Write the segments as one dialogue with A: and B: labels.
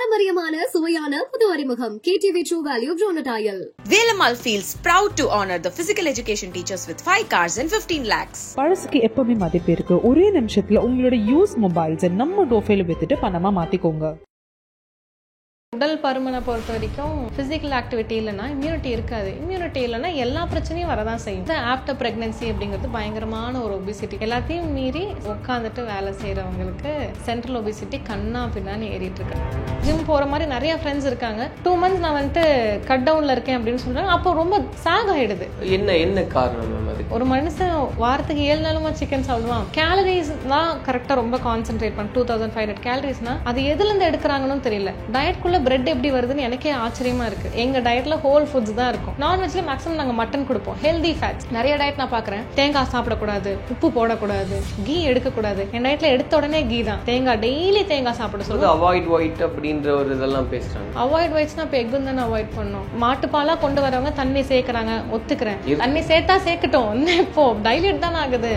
A: பாரம்பரியமான சுவையான புது அறிமுகம் KTV True Value Bronatile.
B: Velamal feels proud to honor the physical education teachers with 5 cars and 15 lakhs.
C: பழசுக்கு எப்பவுமே மதிப்பு இருக்கு. ஒரே நிமிஷத்துல உங்களோட யூஸ் மொபைல்ஸ் நம்ம டோஃபைல வித்துட்டு பணமா மாத்திக்கோங்க.
D: உடல் பருமனை பொறுத்த வரைக்கும் பிசிக்கல் ஆக்டிவிட்டி இல்லைன்னா இம்யூனிட்டி இருக்காது. இம்யூனிட்டி இல்லைன்னா எல்லா பிரச்சனையும் வரதான் செய்யும். ஆஃப்டர் பிரெக்னன்சி அப்படிங்கிறது பயங்கரமான ஒரு ஒபிசிட்டி. எல்லாத்தையும் மீறி உட்காந்துட்டு வேலை செய்யறவங்களுக்கு சென்ட்ரல் ஒபிசிட்டி கண்ணா பின்னான்னு ஏறிட்டு இருக்கு. ஜிம் போற மாதிரி நிறைய ஃப்ரெண்ட்ஸ் இருக்காங்க. 2 months நான் வந்துட்டு கட் டவுன்ல இருக்கேன் அப்படின்னு சொல்றாங்க. அப்போ ரொம்ப சாக் ஆயிடுது.
E: என்ன காரணம்?
D: ஒரு மனுஷன் வாரத்துக்கு 7 நாளுமா சிக்கன் சாப்பிடுவான். கேலரிஸ் தான் கரெக்டா ரொம்ப கான்சென்ட்ரேட் பண்ண 2500 கேலரிஸ்னா அது எதுல இருந்து எடுக்கிறாங்கன்னு தெரியல. டயட்குள்ள பிரெட் எப்படி வருதுன்னு எனக்கே ஆச்சரியமா இருக்கு. எங்க டயட்ல ஹோல் ஃபுட்ஸ் தான் இருக்கும். நான்வெஜ்ல மேக்ஸிமம் நாங்க மட்டன் கொடுப்போம். ஹெல்தி ஃபேட்ஸ் நிறைய டயட் நான் பாக்குறேன். தேங்காய் சாப்பிடக்கூடாது, உப்பு போடக்கூடாது, கீ எடுக்கக்கூடாது. என் டயட்ல எடுத்த உடனே கீ தான். தேங்காய் டெய்லி தேங்காய் சாப்பிட சொல்லுங்க.
E: அவாய்ட் ஒயிட் அப்படின்ற ஒரு இதெல்லாம் பேசுறாங்க.
D: அவாய்ட் ஒயிட்ஸ்னா இப்போ எக் தானே அவாய்ட் பண்ணணும். மாட்டுப்பாலா கொண்டு வரவங்க தண்ணி சேர்க்கறாங்க, ஒத்துக்கிறேன். தண்ணி சேர்த்தா சேர்க்கட்டும், இப்போ டைல்யூட் தான் ஆகுது.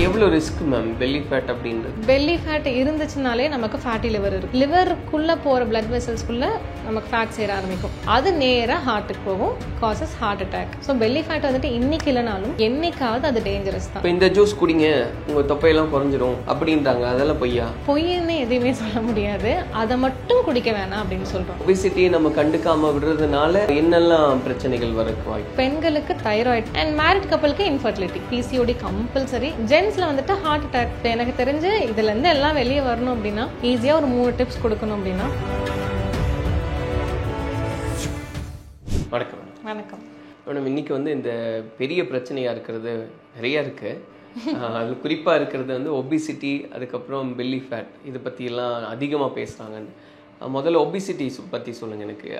E: எவ்வளவு ரிஸ்க் மேம் பெல்லி ஃபேட் அப்படின்றது?
D: பெல்லி ஃபேட் இருந்துச்சுனாலே நமக்கு ஃபேட்டி லிவர் இருக்கு. லிவருக்குள்ள போற பிளட் வெசல்ஸ்குள்ள நமக்கு ஃபேட் சேர ஆரம்பிக்கும். அது நேரா ஹார்ட்டுக்கு போகும், causes heart attack. So belly fat வந்துட்டு இன்னைக்கு இல்லைனாலும் என்னைக்காவது அது டேஞ்சரஸ் தான்.
E: இந்த ஜூஸ் குடிங்க உங்க தொப்பையெல்லாம் குறைஞ்சிரும் அப்படின்றாங்க, அதெல்லாம் பொய்யா?
D: பொய்ன்னு எதுவுமே சொல்ல முடியாது. அதை மட்டும் குடிக்க வேணாம் அப்படின்னு சொல்றோம்.
E: ஒபிசிட்டியை நம்ம கண்டுக்காம விடுறதுனால என்னெல்லாம் பிரச்சனைகள் வரக்கு வாய்ப்பு?
D: பெண்களுக்கு தைராய்டு அண்ட் மேரிட் கப்பலுக்கு இன்ஃபர்டிலிட்டி, PCOD கம்பல்சரி. ஜென்ஸ்ல வந்துட்டு ஹார்ட் அட்டாக். எனக்கு தெரிஞ்சு இதுல இருந்து எல்லாம் வெளியே வரணும் அப்படின்னா ஈஸியா ஒரு 3 டிப்ஸ் கொடுக்கணும் அப்படின்னா.
E: வணக்கம்.
D: வணக்கம்
E: மேடம், இன்னைக்கு இந்த பெரிய பிரச்சனையா இருக்கிறது நிறைய இருக்கு. அது குறிப்பா இருக்கிறது ஒபிசிட்டி, அதுக்கப்புறம் பெல்லி ஃபேட். இதை பத்தி எல்லாம் அதிகமா பேசுறாங்க. முதல்ல ஒபிசிட்டி பத்தி சொல்லுங்க எனக்கு.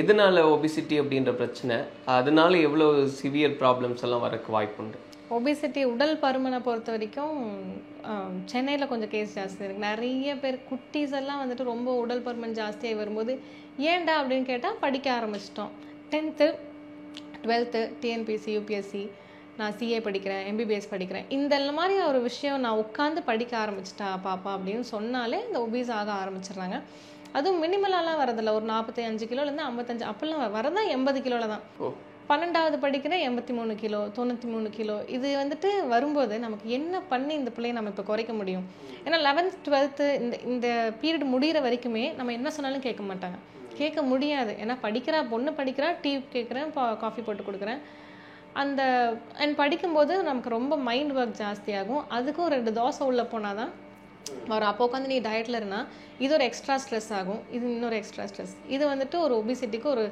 E: எதனால ஒபிசிட்டி அப்படின்ற பிரச்சனை, அதனால எவ்வளவு சிவியர் ப்ராப்ளம்ஸ் எல்லாம் வரக்கு வாய்ப்பு உண்டு?
D: ஒபிசிட்டி உடல் பருமனை பொறுத்த வரைக்கும் சென்னையில் கொஞ்சம் கேஸ் ஜாஸ்தி இருக்குது. நிறைய பேர் குட்டீஸ் எல்லாம் வந்துட்டு ரொம்ப உடல் பருமன் ஜாஸ்தியாக வரும்போது ஏன்டா அப்படின்னு கேட்டால் படிக்க ஆரம்பிச்சிட்டோம். 10th 12th TNPSC UPSC, நான் CA படிக்கிறேன், MBBS படிக்கிறேன், இந்த மாதிரி ஒரு விஷயம் நான் உட்காந்து படிக்க ஆரம்பிச்சிட்டா பாப்பா அப்படின்னு சொன்னாலே இந்த ஒபீஸ் ஆக ஆரம்பிச்சிடுறாங்க. அதுவும் மினிமலாலாம் வரதில்லை. ஒரு 45 கிலோலேருந்து 55 அப்பெல்லாம் வரதான் 80 கிலோவில் தான். 12வது படிக்கிறேன் 83 கிலோ, 93 கிலோ. இது வந்துட்டு வரும்போது நமக்கு என்ன பண்ணி இந்த பிள்ளையை நம்ம இப்போ குறைக்க முடியும்? ஏன்னா 11th 12th இந்த பீரியட் முடிகிற வரைக்குமே நம்ம என்ன சொன்னாலும் கேட்க மாட்டாங்க, கேட்க முடியாது. ஏன்னா பொண்ணு படிக்கிறா, டீ கேட்குறேன், காஃபி போட்டு கொடுக்குறேன். அண்ட் படிக்கும்போது நமக்கு ரொம்ப மைண்ட் ஒர்க் ஜாஸ்தியாகும். அதுக்கும் 2 தோசை உள்ளே போனால் தான் வரும். அப்போ உட்காந்து நீ டயட்டில் இருந்தால் இது ஒரு எக்ஸ்ட்ரா ஸ்ட்ரெஸ் ஆகும், இது இன்னொரு எக்ஸ்ட்ரா ஸ்ட்ரெஸ். இது வந்துட்டு ஒரு ஒபிசிட்டிக்கு ஒரு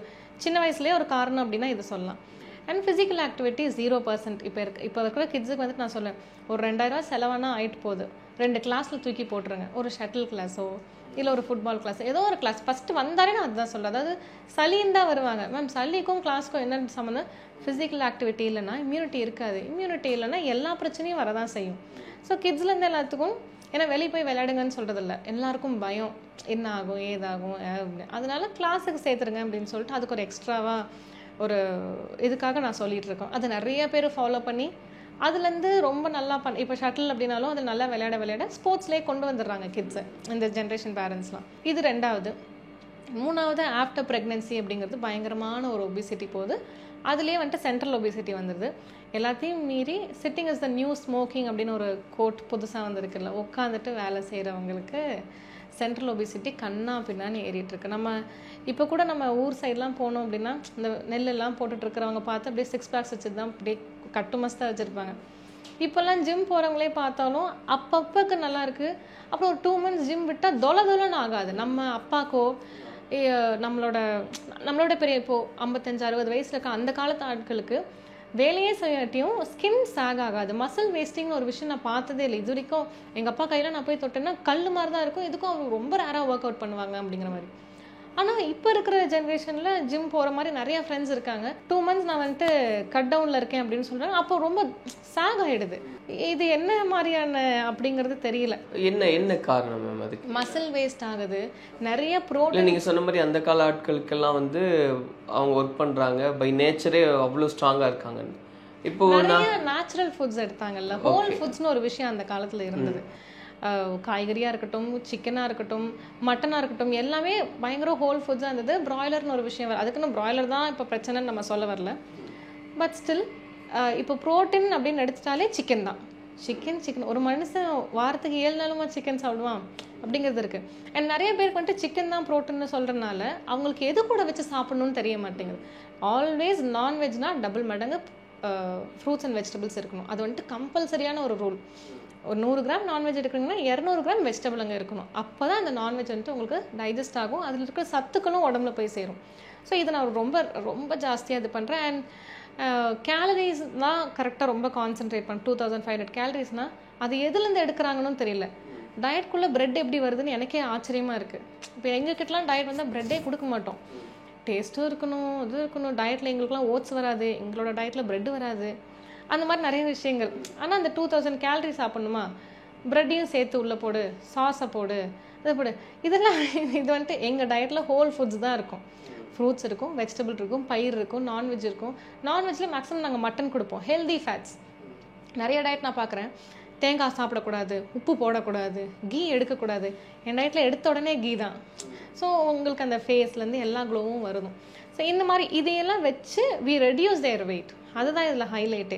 D: சின்ன வயசுலேயே ஒரு காரணம் அப்படின்னா இது சொல்லலாம். And physical activity 0%. இப்போ இருக்கிற கிட்ஸுக்கு வந்துட்டு நான் சொல்லேன், ஒரு 2000 செலவானா ஆகிட்டு போகுது. 2 கிளாஸில் தூக்கி போட்டுருங்க. ஒரு ஷட்டில் கிளாஸோ இல்லை ஒரு ஃபுட்பால் கிளாஸ், ஏதோ ஒரு கிளாஸ் ஃபஸ்ட்டு வந்தாலே நான் அதுதான் சொல்லுவேன். அதாவது சளின்னு தான் வருவாங்க. மேம் சளிக்கும் கிளாஸுக்கும் என்ன சம்மந்தம்? ஃபிசிக்கல் ஆக்டிவிட்டி இல்லைன்னா இம்யூனிட்டி இருக்காது. இம்யூனிட்டி இல்லைன்னா எல்லா பிரச்சனையும் வரதான் செய்யும். ஸோ கிட்ஸ்லேருந்து எல்லாத்துக்கும், ஏன்னா வெளியே போய் விளையாடுங்கன்னு சொல்கிறதில்ல, எல்லாருக்கும் பயம், என்ன ஆகும் ஏதாகும். அதனால கிளாஸுக்கு சேர்த்துருங்க அப்படின்னு சொல்லிட்டு அதுக்கு ஒரு எக்ஸ்ட்ராவாக ஒரு இதுக்காக நான் சொல்லிகிட்டு இருக்கோம். அது நிறைய பேர் ஃபாலோ பண்ணி அதுலேருந்து ரொம்ப நல்லா இப்போ ஷட்டில் அப்படின்னாலும் அது நல்லா விளையாட ஸ்போர்ட்ஸ்லேயே கொண்டு வந்துடுறாங்க கிட்ஸை, இந்த ஜென்ரேஷன் பேரண்ட்ஸ்லாம். இது 2வது. 3வது ஆஃப்டர் ப்ரெக்னன்சி அப்படிங்கிறது பயங்கரமான ஒரு ஒபிசிட்டி போகுது. அதுலேயே வந்துட்டு சென்ட்ரல் ஒபிசிட்டி வந்துடுது. எல்லாத்தையும் மீறி sitting is the new smoking அப்படின்னு ஒரு கோட் புதுசாக வந்திருக்குல்ல, உட்காந்துட்டு வேலை செய்கிறவங்களுக்கு சென்ட்ரல் ஒபிசிட்டி கண்ணா பின்னான்னு ஏறிட்டுருக்கு. நம்ம இப்போ கூட நம்ம ஊர் சைட்லாம் போனோம் அப்படின்னா இந்த நெல்லெல்லாம் போட்டுட்ருக்கிறவங்க பார்த்து அப்படியே 6 packs வச்சுட்டு தான் அப்படியே கட்டு மஸ்தாக வச்சுருப்பாங்க. இப்போல்லாம் ஜிம் போகிறவங்களே பார்த்தாலும் அப்பப்போக்கு நல்லா இருக்குது. அப்புறம் ஒரு 2 months ஜிம் விட்டால் தொலைன்னு ஆகாது. நம்ம அப்பாக்கோ நம்மளோட பெரிய இப்போது 55-60 வயசில் இருக்க அந்த காலத்து ஆட்களுக்கு வேலையே செய்யாட்டியும் ஸ்கின் சாக் ஆகாது. மசில் வேஸ்டிங்னு ஒரு விஷயம் நான் பார்த்ததே இல்லை இது வரைக்கும். எங்கள் அப்பா கையில் நான் போய் தொட்டேன்னா கல் மாதிரி தான் இருக்கும். இதுக்கும் அவங்க ரொம்ப ரேராக ஒர்க் அவுட் பண்ணுவாங்க அப்படிங்கிற மாதிரி. ஆனால் இப்போ இருக்கிற ஜென்ரேஷனில் ஜிம் போகிற மாதிரி நிறைய ஃப்ரெண்ட்ஸ் இருக்காங்க. 2 months நான் வந்துட்டு கட் டவுனில் இருக்கேன் அப்படின்னு சொல்கிறாங்க. அப்போ ரொம்ப சாக் ஆகிடுது. இது என்ன மாதிரியான அப்படிங்கிறது தெரியல.
E: என்ன காரணம் மேம்? அதுக்கு
D: மசில் வேஸ்ட் ஆகுது, நிறைய ப்ரோட்டீன்.
E: நீங்கள் சொன்ன மாதிரி அந்த கால ஆட்களுக்கெல்லாம் அவங்க ஒர்க் பண்ணுறாங்க, பை நேச்சரே அவ்வளோ ஸ்ட்ராங்காக இருக்காங்க. இப்போ
D: நிறைய நேச்சுரல் ஃபுட்ஸ் எடுத்தாங்கல்ல, ஹோல் ஃபுட்ஸ்னு ஒரு விஷயம் அந்த காலத்தில் இருந்தது. காய்கறியாக இருக்கட்டும், சிக்கனாக இருக்கட்டும், மட்டனாக இருக்கட்டும், எல்லாமே பயங்கர ஹோல் ஃபுட்ஸாக இருந்தது. ப்ராய்லர்னு ஒரு விஷயம் அதுக்குன்னு ப்ராய்லர் தான் இப்போ பிரச்சனைன்னு நம்ம சொல்ல வரல. பட் ஸ்டில் இப்போ ப்ரோட்டீன் அப்படின்னு எடுத்துட்டாலே சிக்கன் தான். சிக்கன் ஒரு மனுஷன் வாரத்துக்கு 7 நாளுமா சிக்கன் சாப்பிடுவான் அப்படிங்கிறது இருக்குது. அண்ட் நிறைய பேருக்கு வந்துட்டு சிக்கன் தான் ப்ரோட்டீன்னு சொல்கிறதுனால அவங்களுக்கு எது கூட வச்சு சாப்பிட்ணுன்னு தெரிய மாட்டேங்குது. ஆல்வேஸ் நான்வெஜ்னா டபுள் மடங்கு ஃப்ரூட்ஸ் அண்ட் வெஜிடபிள்ஸ் இருக்கணும். அது வந்துட்டு கம்பல்சரியான ஒரு ரூல். ஒரு 100 கிராம் நான்வெஜ் எடுக்கிறீங்கன்னா 200 கிராம் வெஜிடபிள் அங்கே இருக்கணும். அப்போ தான் அந்த நான்வெஜ் வந்துட்டு உங்களுக்கு டைஜஸ்ட் ஆகும், அதில் இருக்கிற சத்துக்களும் உடம்புல போய் சேரும். ஸோ இதை நான் ரொம்ப ரொம்ப ஜாஸ்தியாக இது பண்ணுறேன். அண்ட் கேலரிஸ் தான் கரெக்டாக ரொம்ப கான்சென்ட்ரேட் பண்ணேன். 2500 கேலரிஸ்னால் அது எதுலேருந்து எடுக்கிறாங்கன்னு தெரியல. டயட்குள்ளே ப்ரெட் எப்படி வருதுன்னு எனக்கே ஆச்சரியமாக இருக்குது. இப்போ எங்ககிட்டலாம் டயட் வந்தால் ப்ரெட்டே கொடுக்க மாட்டோம். டேஸ்ட்டும் இருக்கணும், இது இருக்கணும். டயட்டில் எங்களுக்குலாம் ஓட்ஸ் வராது, எங்களோட டயட்டில் ப்ரெட் வராது, அந்த மாதிரி நிறைய விஷயங்கள். ஆனால் அந்த 2000 கேலரி சாப்பிட்ணுமா, ப்ரெட்டையும் சேர்த்து உள்ளே போடு, சாஸை போடு, இதை போடு, இதெல்லாம் இது வந்துட்டு எங்கள் டயட்டில் ஹோல் ஃபுட்ஸ் தான் இருக்கும். ஃப்ரூட்ஸ் இருக்கும், வெஜிடபிள் இருக்கும், பயிர் இருக்கும், நான்வெஜ் இருக்கும். நான்வெஜ்ஜில் மேக்ஸிமம் நாங்கள் மட்டன் கொடுப்போம். ஹெல்தி ஃபேட்ஸ் நிறைய டயட் நான் பார்க்குறேன். தேங்காய் சாப்பிடக்கூடாது, உப்பு போடக்கூடாது, கீ எடுக்கக்கூடாது. என் டயட்டில் எடுத்த உடனே கீ தான். ஸோ உங்களுக்கு அந்த ஃபேஸ்லேருந்து எல்லா க்ளோவும் வருதும். ஸோ இந்த மாதிரி இதையெல்லாம் வச்சு வி ரெடியூஸ் தேர் வெயிட். அதுதான் இதில் ஹைலைட்டு.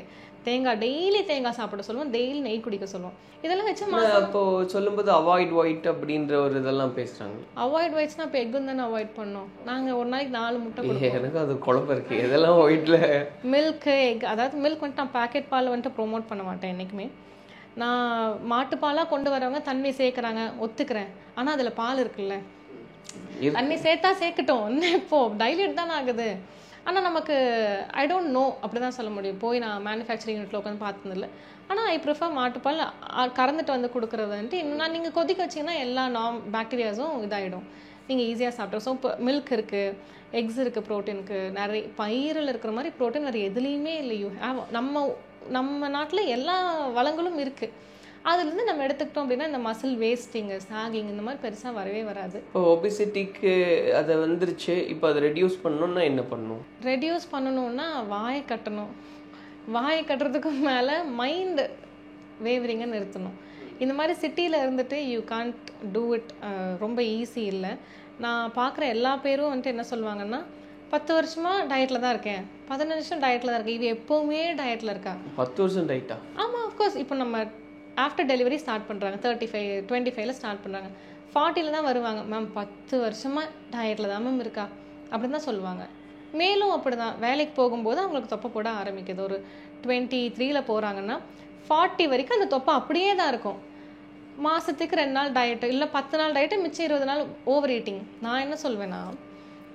D: டெய்லி தேங்காய் சாப்பிட சொல்லுவோம், டெய்லி நெய் குடிக்க சொல்லுவோம். இதெல்லாம் வச்சு
E: அப்போ சொல்லும்போது அவாய்ட் ஒயிட் அப்படின்ற ஒரு இதெல்லாம் பேசுகிறாங்க.
D: அவாய்ட் ஒயிட்ஸ்னா இப்போ எக்கு தானே அவாய்ட் பண்ணோம். நாங்கள் ஒரு நாளைக்கு 4 முட்டை கொடுப்போம்.
E: எனக்கு அது குழப்பம் இருக்குது. இதெல்லாம் ஒயிட்டில்
D: மில்க்கு, எக், அதாவது மில்க் வந்துட்டு நான் பேக்கெட் பால் வந்துட்டு ப்ரொமோட் பண்ண மாட்டேன் என்றைக்குமே. நான் மாட்டுப்பாலாக கொண்டு வரவங்க தண்ணி சேர்க்குறாங்க, ஒத்துக்கிறேன். ஆனால் அதில் பால் இருக்குல்ல, தண்ணி சேர்த்தா சேர்க்கட்டும், இன்னும் இப்போ டைல்யூட் தானே ஆகுது. ஆனால் நமக்கு ஐ டோன்ட் நோ, அப்படி தான் சொல்ல முடியும். போய் நான் மேனுஃபேக்சரிங் யூனிட்டில் உட்காந்து பார்த்ததில்ல. ஆனால் ஐ ப்ரிஃபர் மாட்டுப்பால் கறந்துட்டு வந்து கொடுக்குறது வந்துட்டு. இன்னும் நீங்கள் கொதிக்க வச்சிங்கன்னா எல்லா பாக்டீரியாஸும் இதாகிடும், நீங்கள் ஈஸியாக சாப்பிட்றோம். ஸோ இப்போ மில்க் இருக்குது, எக்ஸ் இருக்குது, ப்ரோட்டீனுக்கு நிறைய பயிரில் இருக்கிற மாதிரி ப்ரோட்டீன் வேறு எதுலேயுமே இல்லை. நம்ம நாட்டில் எல்லா வளங்களும் இருக்குது. அதுலேருந்து நம்ம எடுத்துக்கிட்டோம் அப்படின்னா இந்த மசில் வேஸ்டிங்கு, சாகிங் இந்த மாதிரி பெருசாக வரவே வராது.
E: இப்போ ஒபிசிட்டிக்கு அதை வந்துருச்சு, இப்போ அதை ரெடியூஸ் பண்ணணும்னா என்ன பண்ணணும்?
D: ரெடியூஸ் பண்ணணும்னா வாயை கட்டணும். வாயை கட்டுறதுக்கு மேலே மைண்டு வேவரிங்கை நிறுத்தணும். இந்த மாதிரி சிட்டியில் இருந்துட்டு யூ கான்ட் டூ இட். ரொம்ப ஈஸி இல்லை. நான் பார்க்குற எல்லா பேரும் வந்துட்டு என்ன சொல்லுவாங்கன்னா, 10 வருஷமாக டயட்டில் தான் இருக்கேன், 15 வருஷம் டயட்டில் தான் இருக்கேன். இது எப்போவுமே டயட்டில் இருக்கா?
E: 10 வருஷம் டயட்டா?
D: ஆமாம், அஃப்கோர்ஸ். இப்போ நம்ம ஆஃப்டர் டெலிவரி ஸ்டார்ட் பண்ணுறாங்க, 25 ஸ்டார்ட் பண்ணுறாங்க, 40 தான் வருவாங்க. மேம் 10 வருஷமாக டயட்டில் தான் மேம் இருக்கா அப்படின்னு தான் சொல்லுவாங்க. மேலும் அப்படி தான் வேலைக்கு போகும்போது அவங்களுக்கு தொப்பை போட ஆரம்பிக்குது. ஒரு 23 போகிறாங்கன்னா 40 வரைக்கும் அந்த தொப்பை அப்படியே தான் இருக்கும். மாதத்துக்கு 2 நாள் டயட்டு, இல்லை 10 நாள் டயட்டு, மிச்சம் 20 நாள் ஓவர் ஈட்டிங். நான் என்ன சொல்வேன்னா,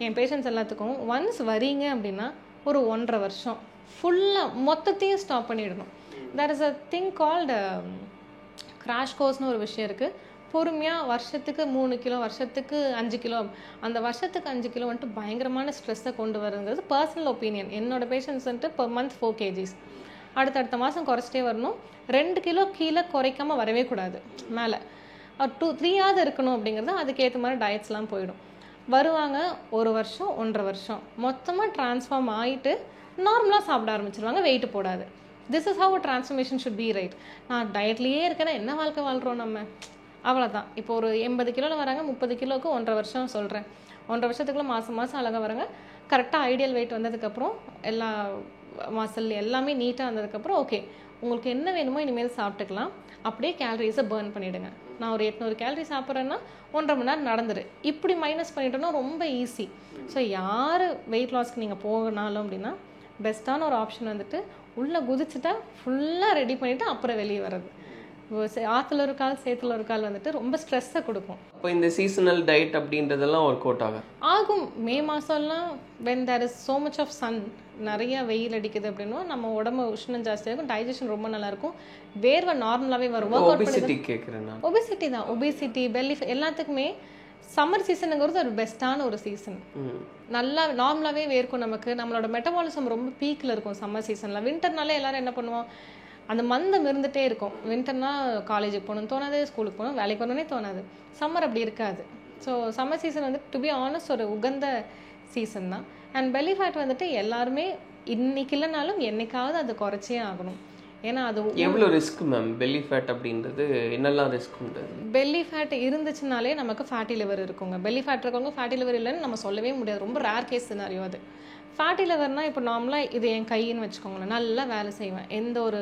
D: என் பேஷண்ட்ஸ் எல்லாத்துக்கும் ஒன்ஸ் வரீங்க அப்படின்னா ஒரு 1.5 வருஷம் ஃபுல்லாக மொத்தத்தையும் ஸ்டாப் பண்ணிடணும். That is a thing called crash கோர்ஸ்னு ஒரு விஷயம் இருக்குது. பொறுமையாக வருஷத்துக்கு 3 கிலோ, வருஷத்துக்கு 5 கிலோ, அந்த வருஷத்துக்கு 5 கிலோ வந்துட்டு பயங்கரமான ஸ்ட்ரெஸ்ஸை கொண்டு வருங்கிறது பர்சனல் ஒப்பீனியன். என்னோட பேஷண்ட்ஸ் வந்துட்டு பெர் மந்த் 4 kgs, அடுத்தடுத்த மாதம் குறைச்சிட்டே வரணும். 2 கிலோ கீழே குறைக்காமல் வரவே கூடாது. மேலே 2-3 இருக்கணும் அப்படிங்கிறது. அதுக்கேற்ற மாதிரி டயட்ஸ்லாம் போயிடும். வருவாங்க 1 வருஷம் 1.5 வருஷம் மொத்தமாக ட்ரான்ஸ்ஃபார்ம் ஆகிட்டு நார்மலாக சாப்பிட ஆரம்பிச்சிருவாங்க, வெயிட் போடாது. This is how a transformation should be, right? நான் டயட்லேயே இருக்கேன்னா என்ன வாழ்க்கை வாழ்கிறோம் நம்ம? அவ்வளோதான். இப்போ ஒரு 80 கிலோவில் வராங்க, 30 கிலோவுக்கு 1.5 வருஷம் சொல்கிறேன். 1.5 வருஷத்துக்குள்ள மாதம் அழகாக வராங்க. கரெக்டாக ஐடியல் வெயிட் வந்ததுக்கப்புறம் எல்லா மசில் எல்லாமே நீட்டாக வந்ததுக்கப்புறம் ஓகே, உங்களுக்கு என்ன வேணுமோ இனிமேல் சாப்பிட்டுக்கலாம். அப்படியே கேலரிஸை பர்ன் பண்ணிவிடுங்க. நான் ஒரு 800 கேலரி சாப்பிட்றேன்னா 1.5 மணி நேரம் நடந்துரு. இப்படி மைனஸ் பண்ணிட்டோன்னா ரொம்ப ஈஸி. ஸோ யார் வெயிட் லாஸ்க்கு நீங்கள் போகனாலும் அப்படின்னா பெஸ்ட்டான ஒரு ஆப்ஷன் வந்துட்டு உள்ளே குதிச்சுட்டா ஃபுல்லாக ரெடி பண்ணிவிட்டு அப்புறம் வெளியே வர்றது. ஆற்றுல ஒரு கால் சேத்துல ஒரு கால் வந்துட்டு ரொம்ப ஸ்ட்ரெஸ்ஸை கொடுக்கும்.
E: இப்போ இந்த சீசனல் டயட் அப்படின்றதெல்லாம் ஒர்க் அவுட்
D: ஆகும். மே மாதம்லாம் when there is so much of sun, நிறைய வெயில் அடிக்குது அப்படின்னா நம்ம உடம்பு உஷ்ணம் ஜாஸ்தியாகும், டைஜஷன் ரொம்ப நல்லாயிருக்கும், வேர்வை நார்மலாகவே வரும். ஒபிசிட்டி தான், ஒபிசிட்டி, பெல்லி, எல்லாத்துக்குமே சம்மர் சீசனுங்கிறது ஒரு பெஸ்ட்டான ஒரு சீசன். நல்லா நார்மலாகவே வேர்க்கும் நமக்கு. நம்மளோட மெட்டபாலிசம் ரொம்ப பீக்கில் இருக்கும் சம்மர் சீசனில். வின்டர்னாலே எல்லோரும் என்ன பண்ணுவோம், அந்த மந்தம் இருந்துகிட்டே இருக்கும். வின்டர்னா காலேஜுக்கு போகணும்னு தோணாது, ஸ்கூலுக்கு போகணும், வேலைக்கு போகணுன்னே தோணாது. சம்மர் அப்படி இருக்காது. ஸோ சம்மர் சீசன் வந்து டு பி ஆனஸ்ட் ஒரு உகந்த சீசன் தான். அண்ட் பெல்லி ஃபேட் வந்துட்டு எல்லாருமே இன்னைக்கு இல்லைனாலும் என்னைக்காவது அது குறைச்சே ஆகணும். ஏன்னா அது
E: எவ்வளோ ரிஸ்க் மேம் பெல்லி ஃபேட் அப்படின்றது? என்னெல்லாம் ரிஸ்க் உண்டு?
D: பெல்லி ஃபேட் இருந்துச்சுனாலே நமக்கு ஃபேட்டி லிவர் இருக்குங்க. பெல்லி ஃபேட் இருக்கவங்க ஃபேட்டி லிவர் இல்லைன்னு நம்ம சொல்லவே முடியாது. ரொம்ப ரேர் கேஸ் சினாரியோ அது. ஃபேட்டி லிவர்னால் இப்போ நார்மலாக இது என் கைன்னு வச்சுக்கோங்களேன், நல்லா வேலை செய்வேன், எந்த ஒரு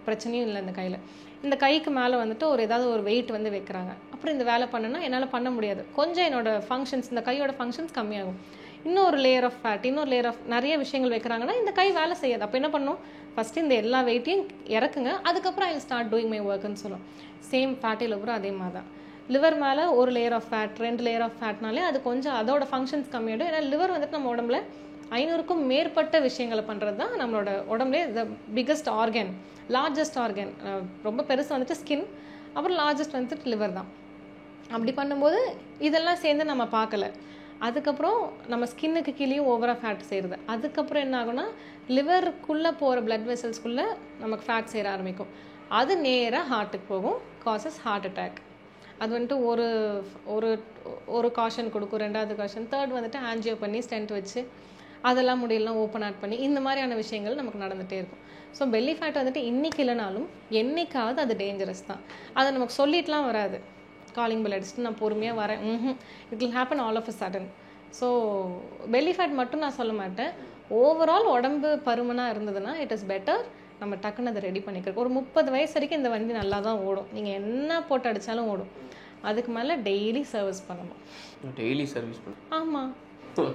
D: பிரச்சனையும் இல்லை இந்த கையில். இந்த கைக்கு மேலே வந்துட்டு ஏதாவது ஒரு வெயிட் வந்து வைக்கிறாங்க, அப்புறம் இந்த வேலை பண்ணுன்னா என்னால் பண்ண முடியாது. கொஞ்சம் என்னோடய ஃபங்க்ஷன்ஸ், இந்த கையோட ஃபங்க்ஷன்ஸ் கம்மியாகும். இன்னொரு லேயர் ஆஃப் ஃபேட், இன்னொரு லேயர் ஆஃப் நிறைய விஷயங்கள் வைக்கிறாங்கன்னா இந்த கை வேலை செய்யாது. அப்போ என்ன பண்ணும், ஃபஸ்ட்டு இந்த எல்லா வெயிட்டையும் இறக்குங்க, அதுக்கப்புறம் I will start doing my ஒர்க்குன்னு சொல்லும். சேம் ஃபேட்டி லிவரும் அதே மாதிரி தான். லிவர் மேலே ஒரு layer of fat, 2 layer of ஃபேட்னாலே அது கொஞ்சம் அதோட ஃபங்க்ஷன்ஸ் கம்மியாகிடும். ஏன்னா லிவர் வந்துட்டு நம்ம உடம்புல 500க்கும் மேற்பட்ட விஷயங்களை பண்ணுறது தான் நம்மளோட உடம்புலே the biggest organ, largest organ. ரொம்ப பெருசு வந்துட்டு ஸ்கின், அப்புறம் லார்ஜஸ்ட் வந்துட்டு லிவர் தான். அப்படி பண்ணும்போது இதெல்லாம் சேர்ந்து நம்ம பார்க்கல. அதுக்கப்புறம் நம்ம ஸ்கின்னுக்கு கீழேயும் ஓவராக ஃபேட் சேருது. அதுக்கப்புறம் என்ன ஆகும்னா லிவருக்குள்ளே போகிற பிளட் வெசல்ஸ்குள்ளே நமக்கு ஃபேட் சேர ஆரம்பிக்கும். அது நேராக ஹார்ட்டுக்கு போகும், காசஸ் ஹார்ட் அட்டாக். அது வந்துட்டு ஒரு ஒரு ஒரு காஷன் கொடுக்கும், 2வது காஷன், 3rd வந்துட்டு ஆன்ஜியோ பண்ணி ஸ்டென்ட் வச்சு அதெல்லாம் முடியலாம் ஓப்பன் ஆட் பண்ணி இந்த மாதிரியான விஷயங்கள் நமக்கு நடந்துகிட்டே இருக்கும். ஸோ பெல்லி ஃபேட் வந்துட்டு இன்றைக்கி இல்லைனாலும் என்றைக்காவது அது டேஞ்சரஸ் தான். அதை நமக்கு சொல்லிட்டுலாம் வராது, காலிங் பெல் அடிச்சுட்டு நான் பொறுமையாக வரேன், it will happen all of a sudden. So belly fat மட்டும் நான் சொல்ல மாட்டேன், ஓவரால் உடம்பு பருமனாக இருந்ததுன்னா இட் இஸ் பெட்டர் நம்ம டக்குன்னு அதை ரெடி பண்ணிக்கிறோம். ஒரு 30 வயசு வரைக்கும் இந்த வண்டி நல்லா தான் ஓடும், நீங்கள் என்ன போட்டு அடித்தாலும் ஓடும். அதுக்கு மேலே டெய்லி சர்வீஸ் பண்ணணும்.
E: டெய்லி சர்வீஸ் பண்ணணும்?
D: ஆமாம்.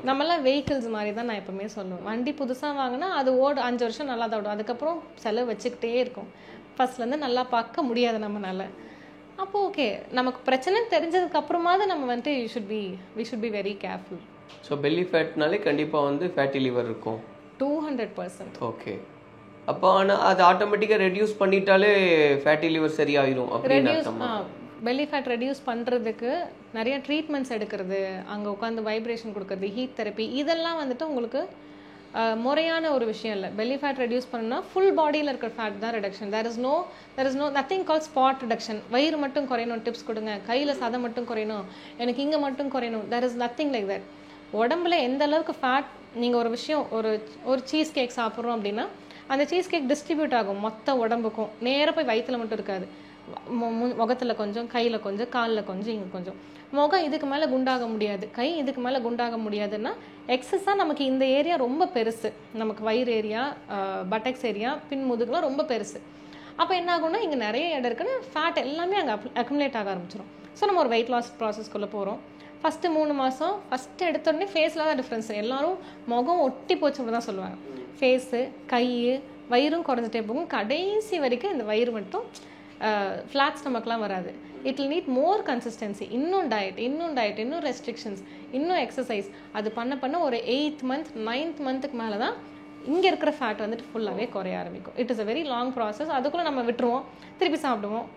D: நம்மளாம் வெஹிக்கிள்ஸ் மாதிரி தான் நான் எப்பவுமே சொல்லுவேன். வண்டி புதுசாக வாங்கினா அது 5 வருஷம் நல்லா தான் ஓடும், அதுக்கப்புறம் செலவு வச்சுக்கிட்டே இருக்கும். ஃபர்ஸ்ட்லேருந்து நல்லா பார்க்க முடியாது நம்மளால. அப்போ ஓகே, நமக்கு பிரச்சனை தெரிஞ்சதுக்கு அப்புறமாவது நம்ம வந்துட்டு we should be very careful.
E: So belly ஃபேட்னாலே கண்டிப்பாக வந்து ஃபேட்டி லிவர் இருக்கும்
D: 200%.
E: ஓகே. அப்போ ஆனால் அது ஆட்டோமேட்டிக்காக ரெடியூஸ் பண்ணிட்டாலே ஃபேட்டி லிவர் சரியாயிரும் அப்படின்னு அர்த்தமா?
D: பெல்லி ஃபேட் ரெடியூஸ் பண்ணுறதுக்கு நிறைய ட்ரீட்மெண்ட்ஸ் எடுக்கிறது, அங்கே உட்காந்து வைப்ரேஷன் கொடுக்கறது, ஹீட் தெரப்பி, இதெல்லாம் வந்துட்டு உங்களுக்கு முறையான ஒரு விஷயம் இல்லை. பெல்லி ஃபேட் ரெடியூஸ் பண்ணணும்னா ஃபுல் பாடியில் இருக்கிற ஃபேட் தான் reduction. there is no nothing called spot reduction. வயிறு மட்டும் குறையணும் டிப்ஸ் கொடுங்க, கையில் சதை மட்டும் குறையணும், எனக்கு இங்கே மட்டும் குறையணும், there is nothing like that. உடம்புல எந்த அளவுக்கு ஃபேட், நீங்கள் ஒரு விஷயம் ஒரு சீஸ் கேக் சாப்பிட்றோம் அப்படின்னா அந்த சீஸ் கேக் டிஸ்ட்ரிபியூட் ஆகும் மொத்த உடம்புக்கும், நேராக போய் வயிற்றில் மட்டும் இருக்காது. முகத்தில் கொஞ்சம், கையில் கொஞ்சம், காலில் கொஞ்சம், இங்கே கொஞ்சம். முகம் இதுக்கு மேலே குண்டாக முடியாது, கை இதுக்கு மேலே குண்டாக முடியாதுன்னா எக்ஸஸாக நமக்கு இந்த ஏரியா ரொம்ப பெருசு, நமக்கு வயிறு ஏரியா, பட்டெக்ஸ் ஏரியா, பின் முதுகுலாம் ரொம்ப பெருசு. அப்போ என்ன ஆகும்னா இங்கே நிறைய இடம் இருக்குன்னு ஃபேட் எல்லாமே அங்கே அக்குமுலேட் ஆக ஆரம்பிச்சிடும். ஸோ நம்ம ஒரு வெயிட் லாஸ் ப்ராசஸ்க்குள்ளே போகிறோம். ஃபஸ்ட்டு 3 மாதம் ஃபஸ்ட்டு எடுத்தோடனே ஃபேஸில் தான் டிஃப்ரென்ஸ். எல்லாரும் முகம் ஒட்டி போச்சு அப்படி தான் சொல்லுவாங்க. ஃபேஸு, கை, வயிறும் குறைஞ்சிட்டே போகும். கடைசி வரைக்கும் இந்த வயிறு மட்டும் ஃப்ளாட் ஸ்டமக்லாம் வராது. It will need more consistency. இன்னும் டயட், இன்னும் ரெஸ்ட்ரிக்ஷன்ஸ், இன்னும் எக்ஸசைஸ். அது பண்ண ஒரு 8th month 9th monthக்கு மேலே தான் இங்கே இருக்கிற ஃபேட் வந்துட்டு ஃபுல்லாகவே குறைய ஆரம்பிக்கும். It is a very long process. அதுக்குள்ளே நம்ம விட்டுருவோம், திருப்பி சாப்பிடுவோம்,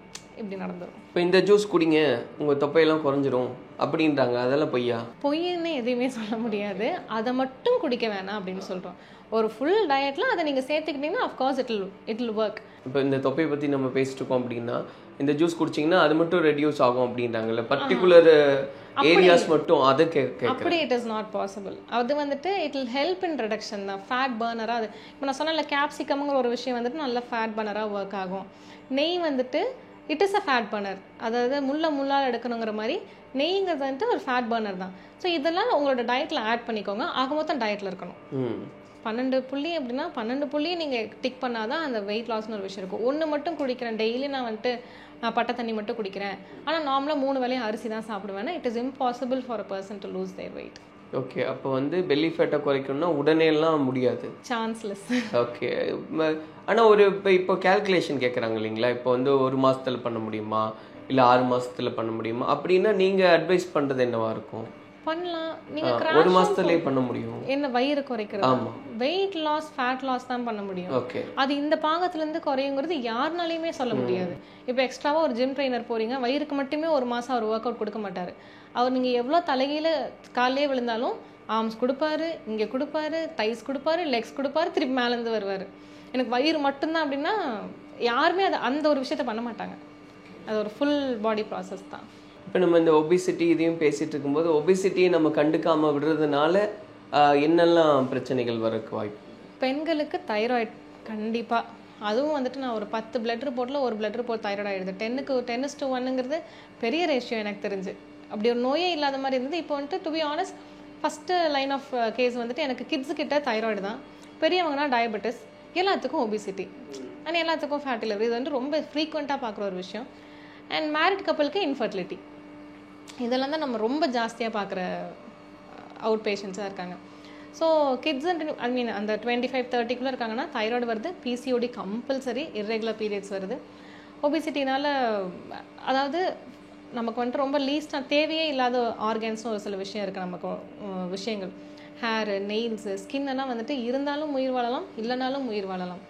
D: இப்படி நடந்துடும்.
E: இப்போ இந்த ஜூஸ் குடிங்க உங்கள் தொப்பையெல்லாம் குறைஞ்சிரும் அப்படின்றாங்க, அதெல்லாம் பொய்யா?
D: பொய்ன்னு எதுவுமே சொல்ல முடியாது. அதை மட்டும் குடிக்க வேணாம் அப்படின்னு சொல்கிறோம். ஒரு ஃபுல் டயட்டில் அதை நீங்கள் சேர்த்துக்கிட்டிங்கன்னா அஃப்கோர்ஸ் இட் வில் ஒர்க்.
E: இப்போ இந்த தொப்பையை பற்றி நம்ம பேசிட்டு இருக்கோம் அப்படின்னா இந்த ஜூஸ் குடிச்சிங்கன்னா அது மட்டும் ரெடியூஸ் ஆகும் அப்படின்றாங்கல்ல, பர்டிகுலர் ஏரியாஸ் மட்டும், அதை
D: அப்படி இட் இஸ் நாட் பாசிபிள். அது வந்துட்டு it will help in reduction தான், ஃபேட் பர்னராக. அது இப்போ நான் சொன்னேன்ல, கேப்சிகம்ங்கிற ஒரு விஷயம் வந்துட்டு நல்ல ஃபேட் பர்னராக ஒர்க் ஆகும். நெய் வந்துட்டு it is a fat burner, அதாவது முள்ளால் எடுக்கணுங்கிற மாதிரி நெய்ங்கிறது வந்துட்டு ஒரு ஃபேட் பர்னர் தான். ஸோ இதெல்லாம் உங்களோட டயட்டில் ஆட் பண்ணிக்கோங்க. ஆக மொத்தம் டயட்டில் இருக்கணும். 12 புள்ளி அப்படின்னா 12 புள்ளியை நீங்கள் டிக் பண்ணாதான் அந்த வெயிட் லாஸ்னு ஒரு விஷயம் இருக்கும். ஒன்று மட்டும் குடிக்கிறேன் டெய்லி, நான் வந்துட்டு பட்டை தண்ணி மட்டும் குடிக்கிறேன், ஆனால் நார்மலாக 3 வேளையும் அரிசி தான் சாப்பிடுவேன்னா it is impossible for a person to lose their weight.
E: Okay. அப்போ வந்து பெல்லி ஃபேட்டை குறைக்கணும்னா உடனேலாம் முடியாது,
D: சான்ஸ்லெஸ்.
E: ஓகே. ஆனால் இப்போ கேல்குலேஷன் கேட்குறாங்க இல்லைங்களா, இப்போ வந்து 1 மாதத்தில் பண்ண முடியுமா இல்லை 6 மாதத்தில் பண்ண முடியுமா அப்படின்னா நீங்கள் அட்வைஸ் பண்ணுறது என்னவா இருக்கும்?
D: பண்ணலாம். நீங்க
E: 1 மாசத்துலயே பண்ண முடியும்.
D: என்ன வயிறு குறைக்கிறது, வெயிட் லாஸ், ஃபேட் லாஸ் தான் பண்ண முடியும். அது இந்த பாகத்துல இருந்து குறையுங்கிறது யாருனாலையுமே சொல்ல முடியாது. இப்போ எக்ஸ்ட்ராவா ஒரு ஜிம் ட்ரைனர் போறீங்க, வயிறுக்கு மட்டுமே 1 மாசம் அவர் ஒர்க் அவுட் கொடுக்க மாட்டாரு. அவர் நீங்க எவ்வளவு தலைகீழ காலையே விழுந்தாலும் ஆர்ம்ஸ் கொடுப்பாரு, இங்க கொடுப்பாரு, தைஸ் கொடுப்பாரு, லெக்ஸ் கொடுப்பாரு, திருப்பி மேல இருந்து வருவாரு. எனக்கு வயிறு மட்டும்தான் அப்படின்னா யாருமே அந்த ஒரு விஷயத்த பண்ண மாட்டாங்க. அது ஒரு ஃபுல் பாடி ப்ராசஸ் தான்.
E: இப்போ நம்ம இந்த ஒபிசிட்டி இதையும் பேசிகிட்டு இருக்கும்போது ஒபிசிட்டியை நம்ம கண்டுக்காமல் விடுறதுனால என்னெல்லாம் பிரச்சனைகள் வரக்கு வாய்ப்பு?
D: பெண்களுக்கு தைராய்டு கண்டிப்பாக அதுவும் வந்துட்டு நான் ஒரு 10 பிளட் ரிப்போர்ட்டில் ஒரு பிளட் ரிப்போர்ட் தைராய்டு ஆயிடுது. 10:1ங்கிறது பெரிய ரேஷியோ எனக்கு தெரிஞ்சு. அப்படி ஒரு நோயே இல்லாத மாதிரி இருந்தது. இப்போ வந்துட்டு to be honest first line of case வந்துட்டு எனக்கு கிட்ஸு கிட்ட தைராய்டு தான், பெரியவங்கன்னா டயபெட்டிஸ், எல்லாத்துக்கும் ஒபிசிட்டி அண்ட் எல்லாத்துக்கும் ஃபேட்டி லிவர். இது வந்து ரொம்ப ஃப்ரீக்வெண்ட்டாக பார்க்குற ஒரு விஷயம். அண்ட் மேரிட் கப்பலுக்கு இன்ஃபர்டிலிட்டி, இதெல்லாம் தான் நம்ம ரொம்ப ஜாஸ்தியாக பார்க்குற அவுட் பேஷண்ட்ஸாக இருக்காங்க. ஸோ கிட்ஸ் ஐ மீன் அந்த 25-30 இருக்காங்கன்னா தைராய்டு வருது, பிசிஓடி கம்பல்சரி, இர்ரெகுலர் பீரியட்ஸ் வருது. ஒபிசிட்டினால் அதாவது நமக்கு வந்துட்டு ரொம்ப லீஸ்டாக தேவையே இல்லாத ஆர்கன்ஸும் ஒரு சில விஷயம் இருக்குது. நமக்கு விஷயங்கள் ஹேரு, நெயில்ஸு, ஸ்கின்னெல்லாம் வந்துட்டு இருந்தாலும் உயிர் வாழலாம், இல்லைனாலும் உயிர் வாழலாம்.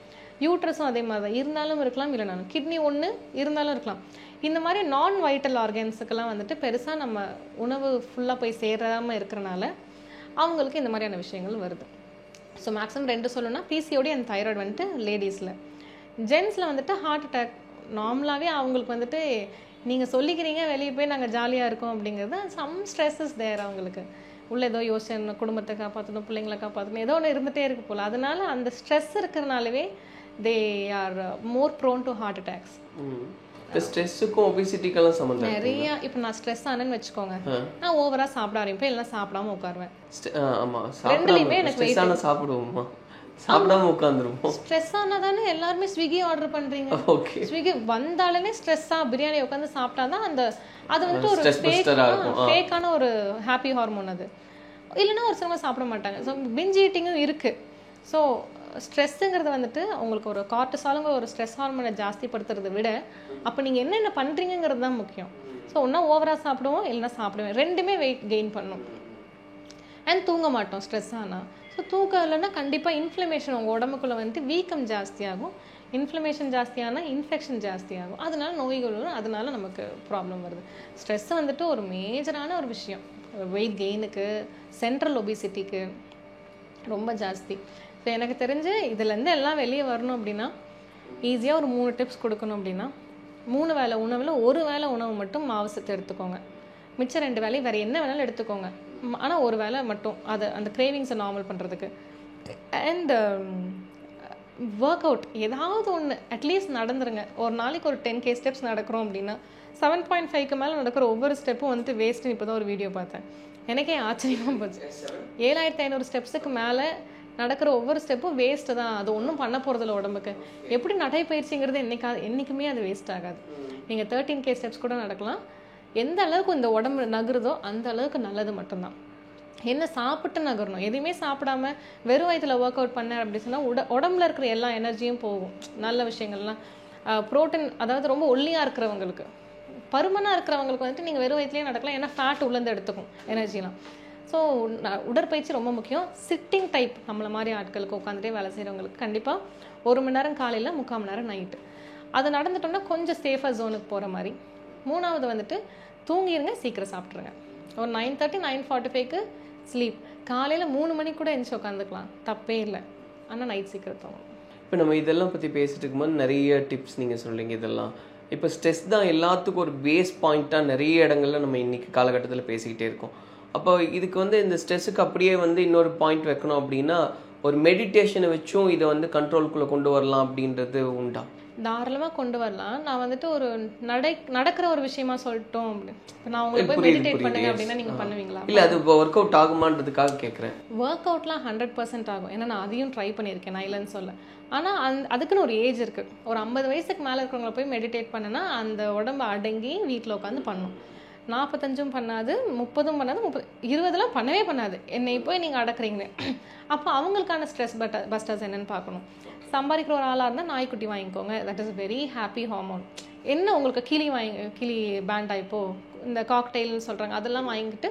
D: யூட்ரஸும் அதே மாதிரி தான், இருந்தாலும் இருக்கலாம், இல்லைனாலும். கிட்னி ஒன்று இருந்தாலும் இருக்கலாம். இந்த மாதிரி நான் வைட்டல் ஆர்கன்ஸுக்கெல்லாம் வந்துட்டு பெருசாக நம்ம உணவு ஃபுல்லாக போய் சேராமல் இருக்கிறனால அவங்களுக்கு இந்த மாதிரியான விஷயங்கள் வருது. ஸோ மேக்ஸிமம் 2 சொல்லணும்னா பிசிஓடி அண்ட் தைராய்டு வந்துட்டு லேடிஸில். ஜென்ஸில் வந்துட்டு ஹார்ட் அட்டாக் நார்மலாகவே அவங்களுக்கு வந்துட்டு நீங்கள் சொல்லிக்கிறீங்க வெளியே போய் நாங்கள் ஜாலியாக இருக்கோம் அப்படிங்கிறது சம் ஸ்ட்ரெஸ்ஸஸ் தேர். அவங்களுக்கு உள்ள ஏதோ யோசனை, குடும்பத்தை காப்பாற்றணும், பிள்ளைங்களை காப்பாற்றணும், ஏதோ ஒன்று இருந்துகிட்டே இருக்கு போல். அதனால அந்த ஸ்ட்ரெஸ் இருக்கிறனாலவே they are more prone to heart attacks.
E: ஸ்ட்ரெஸ்ஸுக்கும் ஒபிசிட்டிக்கெல்லாம் சம்மந்தம்
D: நிறைய. இப்போ நான் ஸ்ட்ரெஸ் ஆனேன்னு வச்சுக்கோங்க, நான் ஓவரா சாப்பிட ஆரம்பிப்பேன், இல்லைன்னா சாப்பிடாம உட்காருவேன்.
E: ஆமா,
D: ரெண்டுலையுமே எனக்கு வெயிட்.
E: சாப்பிடுவோமா, சாப்பிடாம உட்காந்துருவோம்.
D: ஸ்ட்ரெஸ் ஆனாதானே எல்லாருமே ஸ்விக்கி ஆர்டர் பண்றீங்க. ஸ்விக்கி வந்தாலுமே ஸ்ட்ரெஸ்ஸா பிரியாணி உட்காந்து சாப்பிட்டாதான் அந்த அது வந்துட்டு ஒரு ஃபேக்கான ஒரு ஹாப்பி ஹார்மோன். அது இல்லைன்னா ஒரு சிலவங்க சாப்பிட மாட்டாங்க. ஸோ பிஞ்ச் ஈட்டிங்கும் இருக்கு. ஸோ ஸ்ட்ரெஸ்ஸுங்கிறது வந்துட்டு உங்களுக்கு ஒரு கார்டிசாலுங்கிற ஒரு ஸ்ட்ரெஸ் ஹார்மோனை ஜாஸ்திப்படுத்துறதை விட அப்போ நீங்கள் என்னென்ன பண்ணுறீங்கிறது தான் முக்கியம். ஸோ ஒன்றா ஓவராக சாப்பிடுவோம், இல்லைன்னா சாப்பிடுவேன், ரெண்டுமே வெயிட் கெயின் பண்ணும். அண்ட் தூங்க மாட்டோம் ஸ்ட்ரெஸ் ஆனால். ஸோ தூக்கம் இல்லைன்னா கண்டிப்பாக இன்ஃப்ளமேஷன் உங்கள் உடம்புக்குள்ளே வந்துட்டு வீக்கம் ஜாஸ்தியாகும். Inflammation ஜாஸ்தியானால் infection ஜாஸ்தியாகும். அதனால நோய்கள் வரும், அதனால நமக்கு ப்ராப்ளம் வருது. ஸ்ட்ரெஸ் வந்துட்டு ஒரு மேஜரான ஒரு விஷயம் வெயிட் கெயினுக்கு, சென்ட்ரல் ஒபிசிட்டிக்கு ரொம்ப ஜாஸ்தி. ஸோ எனக்கு தெரிஞ்சு இதுலேருந்து எல்லாம் வெளியே வரணும் அப்படின்னா ஈஸியாக ஒரு 3 டிப்ஸ் கொடுக்கணும். அப்படின்னா 3 வேளை உணவில் 1 வேளை உணவு மட்டும் மாவு சத்து எடுத்துக்கோங்க. மிச்சம் 2 வேலையும் வேறு என்ன வேணாலும் எடுத்துக்கோங்க. ஆனால் 1 வேளை மட்டும் அதை அந்த கிரேவிங்ஸை நார்மல் பண்ணுறதுக்கு. அண்ட் ஒர்க் அவுட் ஏதாவது ஒன்று அட்லீஸ்ட் நடந்துருங்க. ஒரு நாளைக்கு ஒரு 10K ஸ்டெப்ஸ் நடக்கிறோம் அப்படின்னா 7.5க்கு மேலே நடக்கிற ஒவ்வொரு ஸ்டெப்பும் வந்துட்டு வேஸ்ட்டுன்னு இப்போ தான் ஒரு வீடியோ பார்த்தேன். எனக்கே ஆச்சரியமாக போச்சு. 7500 ஸ்டெப்ஸுக்கு மேலே நடக்கிற ஒவ்வொரு ஸ்டெப்பும் வேஸ்ட்டு தான். அது ஒன்றும் பண்ண போகிறதில்ல உடம்புக்கு. எப்படி நடைப்பயிற்சிங்கிறது என்றைக்குமே அது வேஸ்ட் ஆகாது. நீங்கள் 13K ஸ்டெப்ஸ் கூட நடக்கலாம். எந்த அளவுக்கு இந்த உடம்பு நகருதோ அந்த அளவுக்கு நல்லது மட்டும்தான். என்ன சாப்பிட்டு நகரணும், எதுவுமே சாப்பிடாம வெறும் வயிற்றில் ஒர்க் அவுட் பண்ண அப்படி சொன்னால் உடம்புல இருக்கிற எல்லா எனர்ஜியும் போகும். நல்ல விஷயங்கள்லாம் ப்ரோட்டீன், அதாவது ரொம்ப ஒல்லியாக இருக்கிறவங்களுக்கு, பருமனாக இருக்கிறவங்களுக்கு வந்துட்டு நீங்கள் வெறும் வயிற்றுலேயே நடக்கலாம். ஏன்னா ஃபேட் உள்ளேருந்து எடுத்துக்கும் எனர்ஜிலாம். ஸோ உடற்பயிற்சி ரொம்ப முக்கியம். சிட்டிங் டைப் நம்மளை மாதிரி ஆட்களுக்கு, உட்காந்துட்டே வேலை செய்கிறவங்களுக்கு கண்டிப்பாக 1 மணி நேரம் காலையில், 3/4 மணி நேரம் நைட்டு அது நடந்துட்டோம்னா கொஞ்சம் சேஃபாக ஜோனுக்கு போகிற மாதிரி. 3வது வந்துட்டு தூங்கிடுங்க, சீக்கிரம் சாப்பிட்ருங்க. ஒரு 9:30 9:45க்கு ஸ்லீப். காலையில் 3 மணிக்கு கூட எழுந்துச்சு உட்காந்துக்கலாம், தப்பே இல்லை. ஆனால் நைட் சீக்கிரம் தூங்கணும்.
E: இப்போ நம்ம இதெல்லாம் பற்றி பேசிட்டு இருக்கும்போது நிறைய டிப்ஸ் நீங்கள் சொல்கிறீங்க. இதெல்லாம் இப்போ ஸ்ட்ரெஸ் தான் எல்லாத்துக்கும் ஒரு பேஸ் பாயிண்ட்டாக நிறைய இடங்கள்ல நம்ம இன்றைக்கி காலகட்டத்தில் பேசிக்கிட்டே இருக்கோம். அப்போ இதுக்கு வந்து இந்த ஸ்ட்ரெஸ்ஸுக்கு அப்படியே வந்து இன்னொரு பாயிண்ட் வைக்கணும் அப்படின்னா ஒரு மெடிடேஷனை வச்சும் இதை வந்து கண்ட்ரோலுக்குள்ளே கொண்டு வரலாம் அப்படின்றது உண்டா?
D: தாராளமாக கொண்டு வரலாம். நான் வந்துட்டு ஒரு நடக்கிற ஒரு விஷயமா சொல்லிட்டோம் அப்படி. இப்போ நான் உங்களுக்கு போய் மெடிடேட் பண்ணுங்க அப்படின்னா நீங்கள் பண்ணுவீங்களா?
E: இல்லை, அது ஒர்க் அவுட் ஆகுமான்றதுக்காக கேட்குறேன்.
D: ஒர்க் அவுட்லாம் 100% ஆகும். ஏன்னா நான் அதையும் ட்ரை பண்ணியிருக்கேன், நான் இல்லைன்னு சொல்ல. ஆனால் அதுக்குன்னு ஒரு ஏஜ் இருக்குது. ஒரு 50 வயசுக்கு மேலே இருக்கிறவங்கள போய் மெடிடேட் பண்ணுன்னா அந்த உடம்பு அடங்கி வீட்டில் உட்காந்து பண்ணணும். 45 பண்ணாது, 30 பண்ணாது, 20 பண்ணவே பண்ணாது. என்னை போய் நீங்கள் அடக்குறீங்க. அப்போ அவங்களுக்கான ஸ்ட்ரெஸ் பஸ்டர்ஸ் என்னன்னு பார்க்கணும். சம்பாதிக்கிற ஒரு ஆளாக இருந்தால் நாய்க்குட்டி வாங்கிக்கோங்க. That is very happy hormone. என்ன உங்களுக்கு கிளி பேண்டா இப்போது இந்த காக்டெயில்னு சொல்கிறாங்க, அதெல்லாம் வாங்கிட்டு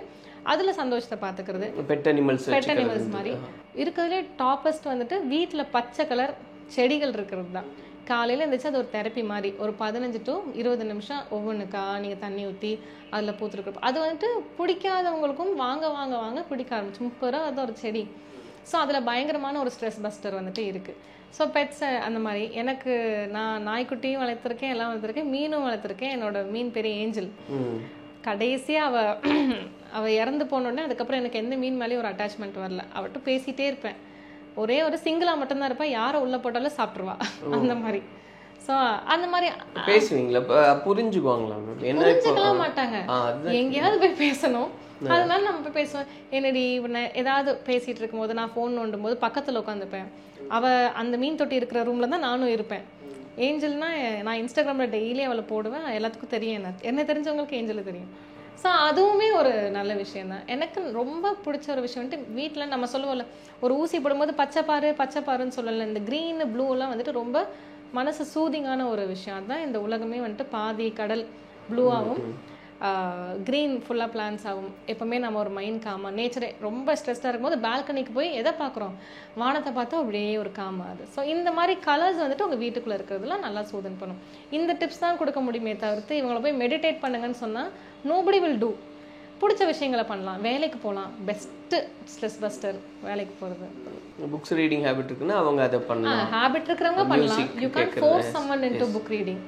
D: அதில் சந்தோஷத்தை பார்த்துக்கிறது.
E: பெட் அனிமல்ஸ்
D: மாதிரி இருக்கிறதுலே டாப்பஸ்ட் வந்துட்டு வீட்டில் பச்சை கலர் செடிகள் இருக்கிறது தான். காலையில் இருந்துச்சு அது ஒரு தெரப்பி மாதிரி. ஒரு 15 to 20 நிமிஷம் ஒவ்வொன்றுக்கா நீங்கள் தண்ணி ஊற்றி அதில் பூத்துருக்குறப்ப அது வந்துட்டு பிடிக்காதவங்களுக்கும் வாங்க வாங்க வாங்க பிடிக்க ஆரம்பிச்சு. 30 ரூபா அது ஒரு செடி. ஸோ அதில் பயங்கரமான ஒரு ஸ்ட்ரெஸ் பஸ்டர் வந்துட்டு இருக்குது. ஸோ பெட்ஸ் அந்த மாதிரி எனக்கு நான் நாய்க்குட்டியும் வளர்த்துருக்கேன், எல்லாம் வளர்த்துருக்கேன், மீனும் வளர்த்துருக்கேன். என்னோட மீன் பேர் ஏஞ்சல். கடைசியாக அவள் இறந்து போனோடனே அதுக்கப்புறம் எனக்கு எந்த மீன் மேலேயும் ஒரு அட்டாச்மெண்ட் வரல. அவட்ட பேசிகிட்டே இருப்பேன். ஒரே ஒரு சிங்கிளா மட்டும்தான் இருப்பா, யாரை உள்ள போட்டாலும் சாப்பிட்டுருவா அந்த மாதிரி. ஸோ அந்த மாதிரி
E: பேசுவீங்களா? புரிஞ்சுக்குவாங்களா?
D: புரிஞ்சுக்கலாம் மாட்டாங்க, எங்கேயாவது போய் பேசணும். அதனால நம்ம போய் பேசுவோம். என்னடி ஏதாவது பேசிட்டு இருக்கும் போது நான் ஃபோன் நோண்டும் போது பக்கத்துல உட்காந்துப்பேன். அவ அந்த மீன் தொட்டி இருக்கிற ரூம்ல தான் நானும் இருப்பேன். ஏஞ்சல்னா நான் இன்ஸ்டாகிராம்ல டெய்லி அவளை போடுவேன், எல்லாத்துக்கும் தெரியும், என்ன தெரிஞ்சவங்களுக்கு ஏஞ்சல் தெரியும். ஸோ அதுவுமே ஒரு நல்ல விஷயம் தான். எனக்கு ரொம்ப பிடிச்ச ஒரு விஷயம் வந்துட்டு வீட்டில் நம்ம சொல்லுவோம்ல, ஒரு ஊசி போடும்போது பச்சை பாருன்னு சொல்லலை, இந்த க்ரீனு ப்ளூலாம் வந்துட்டு ரொம்ப மனசு சூதிங்கான ஒரு விஷயம். அதுதான் இந்த உலகமே வந்துட்டு பாதி கடல் ப்ளூவாகவும் க்ரீன் ஃபுல்லாக பிளான்ஸ் ஆகும். எப்போவுமே நம்ம ஒரு மைண்ட் காமாக, நேச்சரே ரொம்ப ஸ்ட்ரெஸ்டாக இருக்கும்போது பால்கனிக்கு போய் எதை பார்க்குறோம், வானத்தை பார்த்தா அப்படியே ஒரு காமாகுது. ஸோ இந்த மாதிரி கலர்ஸ் வந்துட்டு உங்கள் வீட்டுக்குள்ளே இருக்கிறதுலாம் நல்லா சூதன் பண்ணும். இந்த டிப்ஸ் தான் கொடுக்க முடியுமே தவிர்த்து இவங்களை போய் மெடிடேட் பண்ணுங்கன்னு சொன்னால் நோபடி வில் டூ. பிடிச்ச விஷயங்களை பண்ணலாம், வேலைக்கு போகலாம், பெஸ்ட்டு ஸ்ட்ரெஸ் பஸ்டர் வேலைக்கு போகிறது.
E: புக்ஸ் ரீடிங் ஹேபிட் இருக்குன்னா அவங்க அதை பண்ணலாம்,
D: ஹேபிட் இருக்கிறவங்க பண்ணலாம். You can force someone into book reading.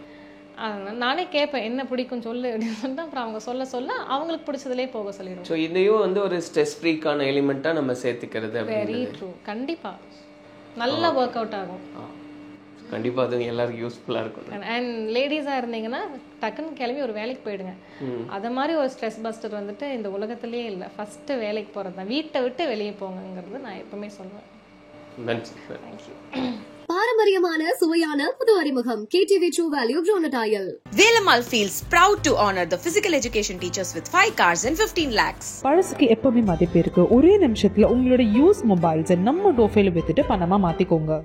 D: நானே கேட்பேன் என்ன பிடிக்கும் சொல்லு அப்படின்னு சொல்லிட்டு, அப்புறம் அவங்க சொல்ல அவங்களுக்கு பிடிச்சதுலேயே போக சொல்லிடுவோம்.
E: ஸோ இதையும் வந்து ஒரு ஸ்ட்ரெஸ் ஃப்ரீக்கான எலிமெண்ட்டாக நம்ம சேர்த்துக்கிறது.
D: Very true. கண்டிப்பாக நல்லா ஒர்க் அவுட் ஆகும்.
E: கண்டிப்பாக அது எல்லாருக்கும் யூஸ்ஃபுல்லாக இருக்கும்.
D: அண்ட் லேடிஸாக இருந்தீங்கன்னா டக்குன்னு கிளம்பி ஒரு வேலைக்கு போயிடுங்க. அது மாதிரி ஒரு ஸ்ட்ரெஸ் பஸ்டர் வந்துட்டு இந்த உலகத்திலேயே இல்லை. ஃபஸ்ட்டு வேலைக்கு போகிறது தான். வீட்டை விட்டு வெளியே போங்கிறது நான் எப்பவுமே சொல்லுவேன்.
E: தேங்க்யூ.
A: பாரம்பரியமான சுவையான புது அறிமுகம் KTV True Value Bronadile.
B: Velamal feels proud to honor the physical education teachers with 5 cars and 15 lakhs.
C: பழசுக்கு எப்பவுமே மதிப்பு இருக்கு. ஒரே நிமிஷத்துல உங்களோட யூஸ் மொபைல்ஸை நம்ம டோஃபேல வித்துட்டு பணமா மாத்திக்கோங்க.